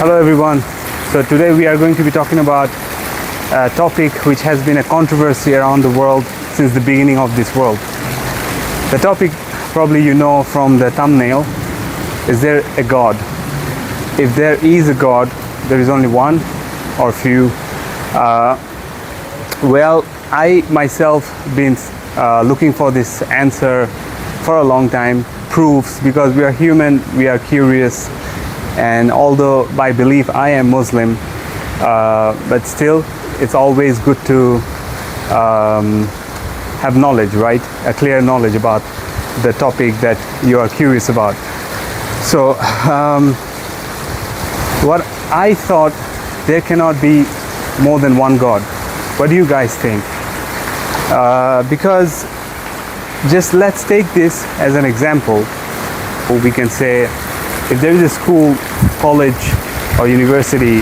Hello everyone. So today we are going to be talking about a topic which has been a controversy around the world since the beginning of this world. The topic, probably you know from the thumbnail, is there a God? If there is a God, there is only one or few. Well, I myself been looking for this answer for a long time. Proofs, because we are human, we are curious, and although by belief I am Muslim, but still it's always good to have knowledge, right? A clear knowledge about the topic that you are curious about. So what I thought, there cannot be more than one God. What do you guys think? Because just let's take this as an example. Or we can say, if there is a school, college or university,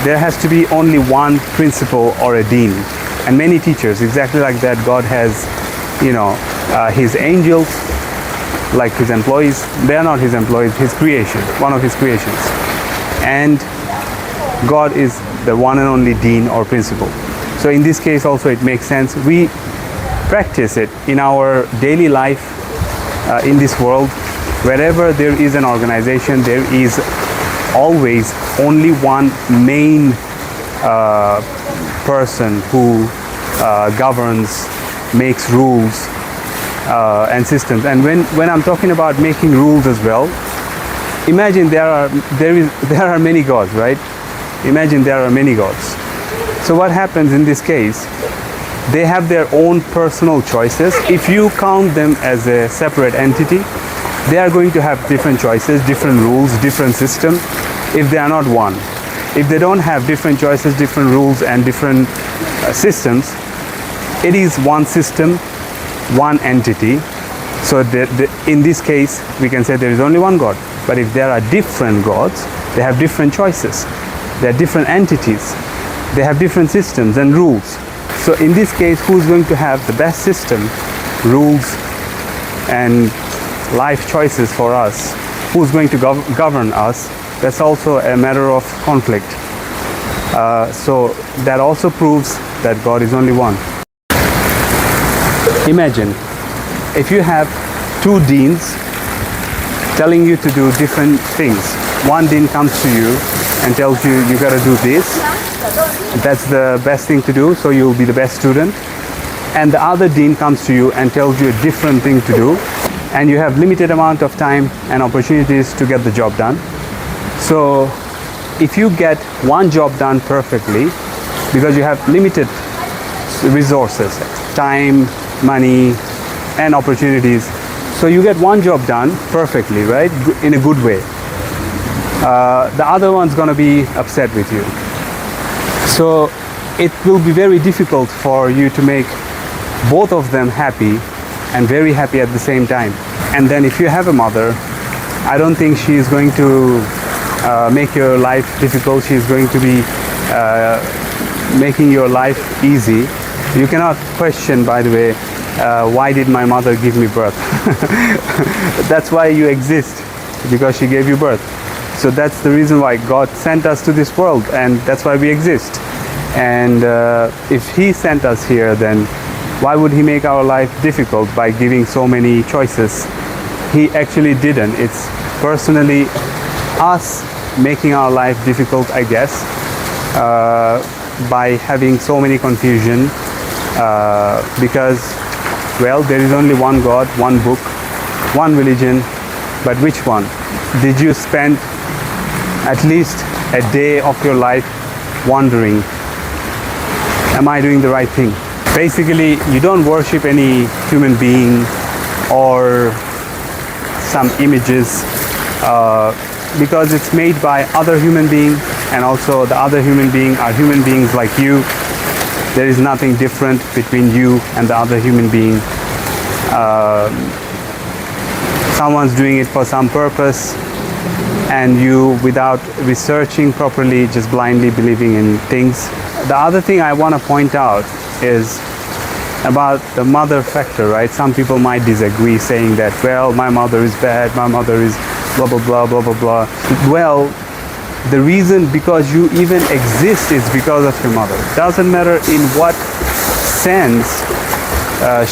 there has to be only one principal or a dean and many teachers. Exactly like that, God has, his angels, like his employees. They are not his employees, his creation, one of his creations. And God is the one and only dean or principal. So in this case also it makes sense. We practice it in our daily life in this world. Wherever there is an organization, there is always only one main person who governs, makes rules and systems. And when I'm talking about making rules as well, imagine there are many gods, right? Imagine there are many gods. So what happens in this case? They have their own personal choices. If you count them as a separate entity, they are going to have different choices, different rules, different systems, if they are not one. If they don't have different choices, different rules and different systems, it is one system, one entity. So in this case, we can say there is only one God. But if there are different gods, they have different choices. They are different entities. They have different systems and rules. So in this case, who's going to have the best system, rules and life choices for us? Who's going to govern us? That's also a matter of conflict. So that also proves that God is only one. Imagine if you have two deans telling you to do different things. One dean comes to you and tells you, you got to do this. That's the best thing to do, so you'll be the best student. And the other dean comes to you and tells you a different thing to do, and you have limited amount of time and opportunities to get the job done. So if you get one job done perfectly, because you have limited resources, time, money and opportunities, so you get one job done perfectly, right, in a good way, the other one's going to be upset with you. So it will be very difficult for you to make both of them happy and very happy at the same time. And then if you have a mother, I don't think she is going to make your life difficult. She is going to be making your life easy. You cannot question, by the way, why did my mother give me birth? That's why you exist, because she gave you birth. So that's the reason why God sent us to this world, and that's why we exist. And if He sent us here, then why would He make our life difficult by giving so many choices? He actually didn't. It's personally us making our life difficult, I guess, by having so many confusion, because, well, there is only one God, one book, one religion, but which one? Did you spend at least a day of your life wondering, am I doing the right thing? Basically, you don't worship any human being or some images because it's made by other human beings, and also the other human beings are human beings like you. There is nothing different between you and the other human being. Someone's doing it for some purpose, and you, without researching properly, just blindly believing in things. The other thing I want to point out is about the mother factor, right? Some people might disagree, saying that, well, my mother is bad, my mother is blah, blah, blah, blah, blah, blah. Well, the reason because you even exist is because of your mother. Doesn't matter in what sense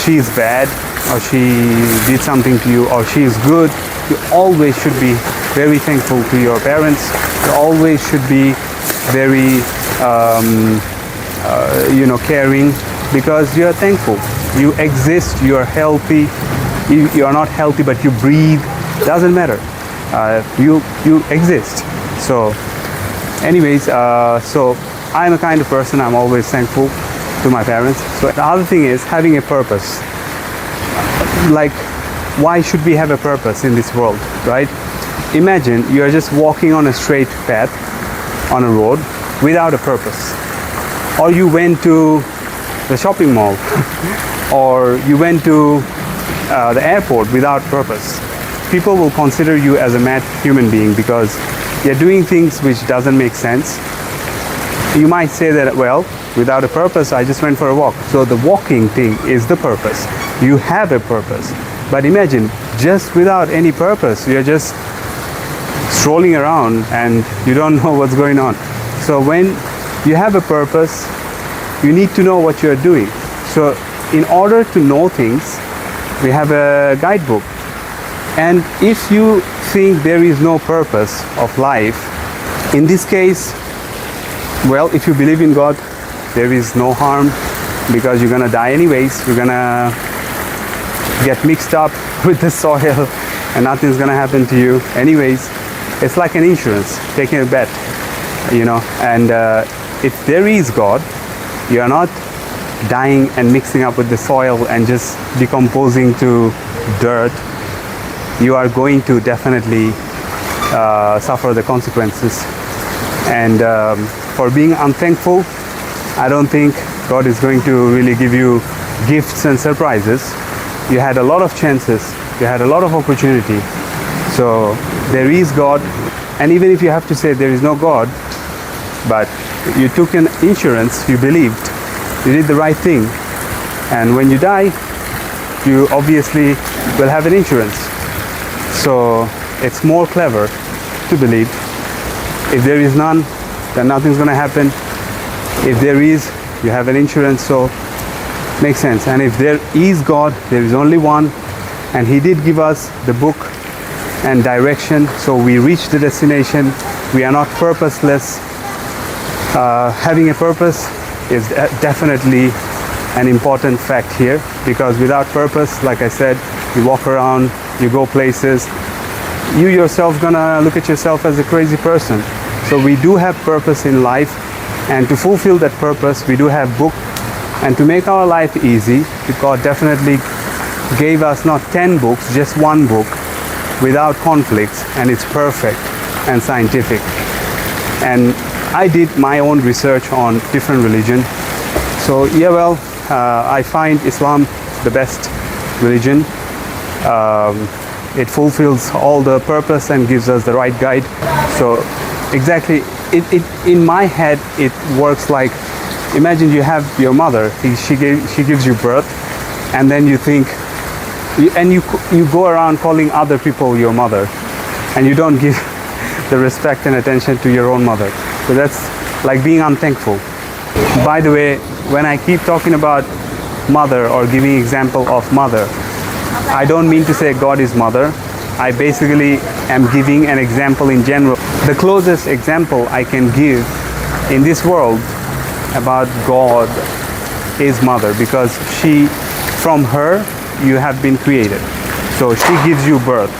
she is bad, or she did something to you, or she is good. You always should be very thankful to your parents. You always should be very caring, because you are thankful. You exist, you are healthy. You are not healthy, but you breathe. Doesn't matter. You exist. So anyways, so I'm a kind of person, I'm always thankful to my parents. So the other thing is having a purpose. Like, why should we have a purpose in this world, right? Imagine you are just walking on a straight path on a road without a purpose. Or you went to the shopping mall or you went to the airport without purpose. People will consider you as a mad human being because you're doing things which doesn't make sense. You might say that, well, without a purpose, I just went for a walk. So the walking thing is the purpose. You have a purpose. But imagine, just without any purpose, you're just strolling around and you don't know what's going on. So when you have a purpose, you need to know what you're doing. So in order to know things, we have a guidebook. And if you think there is no purpose of life, in this case, well, if you believe in God, there is no harm because you're gonna die anyways. You're gonna get mixed up with the soil and nothing's gonna happen to you anyways. It's like an insurance, taking a bet, you know. And if there is God, you are not dying and mixing up with the soil and just decomposing to dirt. You are going to definitely suffer the consequences. And for being unthankful, I don't think God is going to really give you gifts and surprises. You had a lot of chances, you had a lot of opportunity. So there is God, and even if you have to say there is no God, but you took an insurance, you believed, you did the right thing, and when you die, you obviously will have an insurance. So it's more clever to believe if there is none, then nothing's going to happen. If there is, you have an insurance, so makes sense. And if there is God, there is only one, and He did give us the book and direction, so we reach the destination. We are not purposeless. Having a purpose is definitely an important fact here, because without purpose, like I said, you walk around, you go places, you yourself gonna look at yourself as a crazy person. So we do have purpose in life, and to fulfill that purpose, we do have book. And to make our life easy, God definitely gave us not 10 books, just one book without conflicts, and it's perfect and scientific. And I did my own research on different religion. So yeah, well, I find Islam the best religion. It fulfills all the purpose and gives us the right guide. So exactly, in my head, it works like, imagine you have your mother, she gives you birth, and then you think, and you go around calling other people your mother, and you don't give the respect and attention to your own mother. So that's like being unthankful. By the way, when I keep talking about mother or giving example of mother, I don't mean to say God is mother. I basically am giving an example in general. The closest example I can give in this world about God is mother, because from her you have been created. So she gives you birth.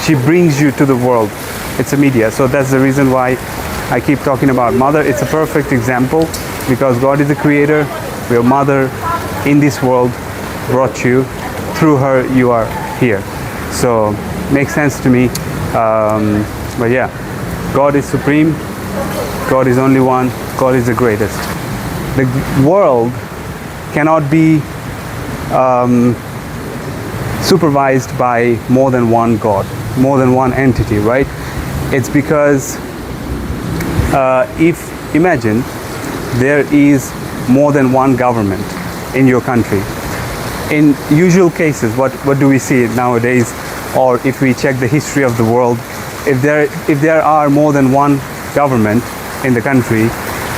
She brings you to the world. It's a media. So that's the reason why I keep talking about mother. It's a perfect example, because God is the creator. Your mother in this world brought you. Through her you are here. So makes sense to me. But yeah, God is supreme. God is only one. God is the greatest. The world cannot be supervised by more than one God, more than one entity, right? It's because if imagine there is more than one government in your country. In usual cases, what do we see nowadays, or if we check the history of the world, if there are more than one government in the country,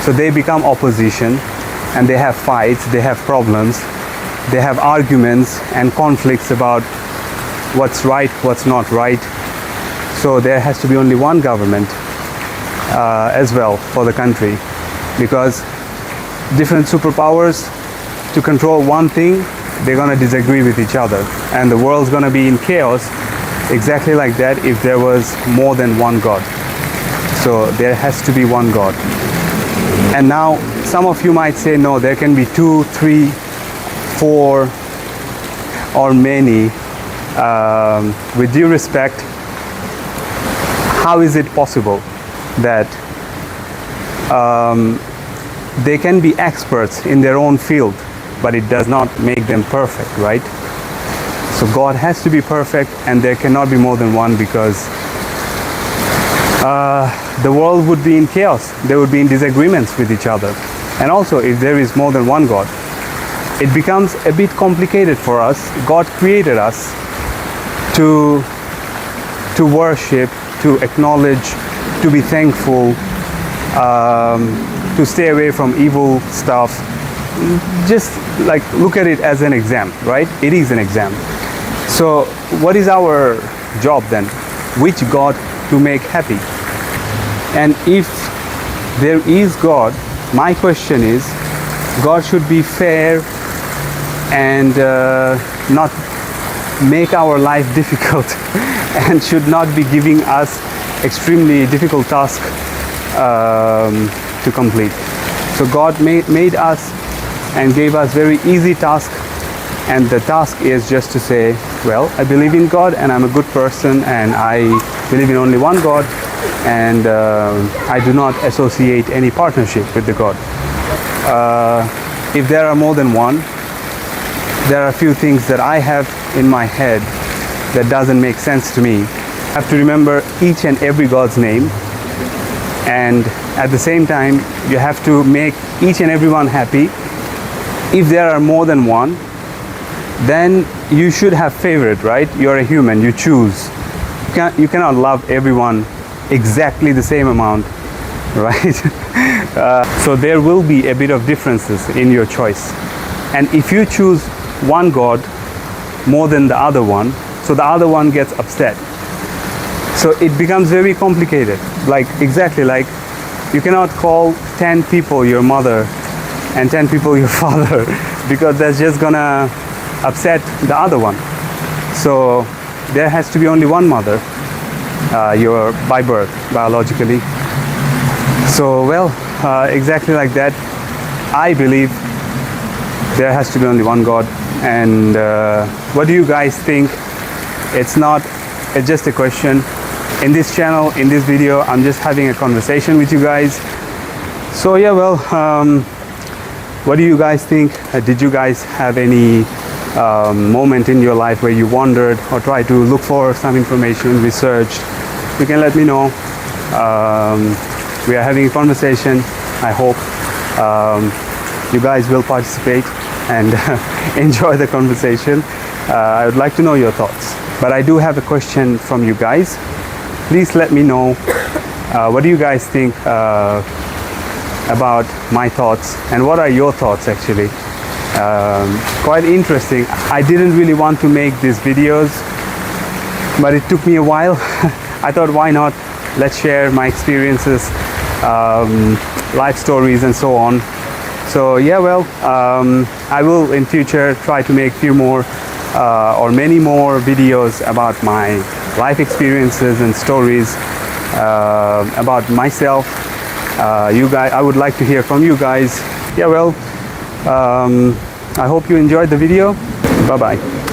so they become opposition and they have fights, they have problems, they have arguments and conflicts about what's right, what's not right. So there has to be only one government as well for the country, because different superpowers, to control one thing, they're going to disagree with each other, and the world's going to be in chaos exactly like that if there was more than one God. So there has to be one God. And now some of you might say, no, there can be 2, 3, 4 or many. With due respect, how is it possible that they can be experts in their own field, but it does not make them perfect, right? So God has to be perfect, and there cannot be more than one, because the world would be in chaos. They would be in disagreements with each other. And also, if there is more than one God, it becomes a bit complicated for us. God created us to worship, to acknowledge, to be thankful, to stay away from evil stuff. Just like look at it as an exam, right? It is an exam. So what is our job then? Which God to make happy? And if there is God, my question is, God should be fair and not make our life difficult and should not be giving us extremely difficult tasks to complete. So God made us and gave us very easy task, and the task is just to say, well, I believe in God and I'm a good person and I believe in only one God, and I do not associate any partnership with the God. If there are more than one, there are a few things that I have in my head that doesn't make sense to me. I have to remember each and every God's name, and at the same time you have to make each and everyone happy. If there are more than one, then you should have favorite, right? You're a human, you choose. You cannot love everyone exactly the same amount, right? So there will be a bit of differences in your choice. And if you choose one God more than the other one, so the other one gets upset. So it becomes very complicated. Like exactly like you cannot call 10 people your mother and 10 people your father, because that's just gonna upset the other one. So there has to be only one mother, you're by birth, biologically. So well, exactly like that, I believe there has to be only one God. And what do you guys think? It's just a question. In this channel, in this video, I'm just having a conversation with you guys. So yeah, well, what do you guys think? Did you guys have any moment in your life where you wondered or tried to look for some information, researched? You can let me know. We are having a conversation. I hope you guys will participate and enjoy the conversation. I would like to know your thoughts. But I do have a question from you guys. Please let me know what do you guys think about my thoughts, and what are your thoughts actually. Quite interesting. I didn't really want to make these videos, but it took me a while. I thought, why not? Let's share my experiences, life stories and so on. So yeah, well, I will in future try to make few more or many more videos about my life experiences and stories about myself. You guys, I would like to hear from you guys. Yeah, well, I hope you enjoyed the video. Bye bye.